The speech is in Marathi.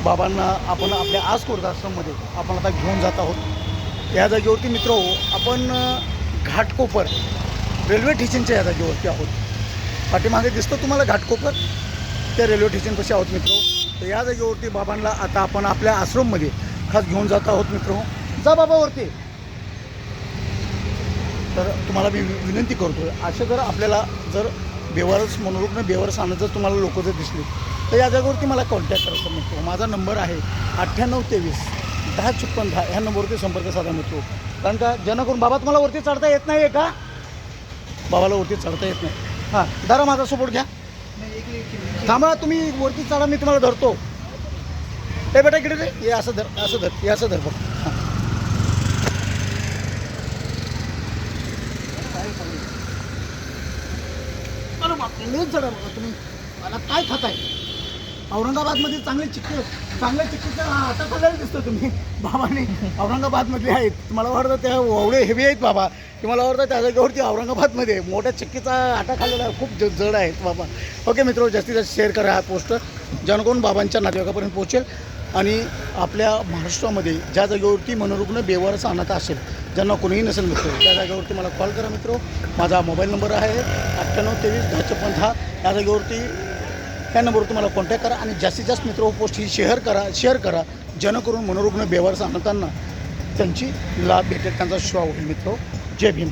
बाबांना आपण आपल्या आसखुर्द आश्रममध्ये आपण आता घेऊन जात आहोत। या जागेवरती मित्र आपण घाटकोपर रेल्वे स्टेशनच्या या जागेवरती आहोत। पाठीमागे दिसतं तुम्हाला घाटकोपर, त्या रेल्वे स्टेशनपाशी आहोत मित्र। तर या जागेवरती बाबांना आता आपण आपल्या आश्रममध्ये खास घेऊन जात आहोत मित्र। जा बाबावरती। तर तुम्हाला मी विनंती करतो, असे जर आपल्याला जर बेवारस मनोरुग्ण बेवारस आणत जर तुम्हाला लोक जर दिसले तर या जागेवरती मला कॉन्टॅक्ट करायचा मित्र। माझा नंबर आहे 9823105610। ह्या नंबरवरती संपर्क साधा मित्र। कारण का जेणेकरून बाबा तुम्हाला वरती चढता येत नाही आहे का? बाबाला वरती चढता येत नाही। हां धरा माझा सपोर्ट घ्या। थांबा तुम्ही वरती चढा, मी तुम्हाला धरतो। ए बेटा इकडे रे, हे असं धर, असं धर, हे असं धर बघ। हां अरे बापरे, लेट चढा बघा तुम्ही। मला काय खाताय? औरंगाबादमध्ये चांगले चिक्कीचं आता खाल्लेलं दिसतं तुम्ही। बाबाने औरंगाबादमधले आहेत, मला वाटतं त्या एवढे हेवी आहेत बाबा की मला वाटतं त्या जागेवरती औरंगाबादमध्ये मोठ्या चिक्कीचा आटा खाल्लेला खूप जड आहेत बाबा। ओके मित्र, जास्तीत जास्त शेअर करा हा पोस्ट, जेणेकरून बाबांच्या नातेवाईकापर्यंत पोहोचेल। आणि आपल्या महाराष्ट्रामध्ये ज्या जागेवरती मनोरुग्ण बेवारस अनाथ असेल, ज्यांना कोणीही नसेल मित्र, त्या जागेवरती मला कॉल करा मित्र। माझा मोबाईल नंबर आहे 9823105610। या जागेवरती ह्या नंबरवर तुम्हाला कॉन्टॅक्ट करा आणि जास्तीत जास्त मित्र पोस्ट ही शेअर करा जेणेकरून मनोरुग्ण बेवारस अनाथांना त्यांची लाभ भेटेल, त्यांचा शिवा होईल मित्र। जय भीम।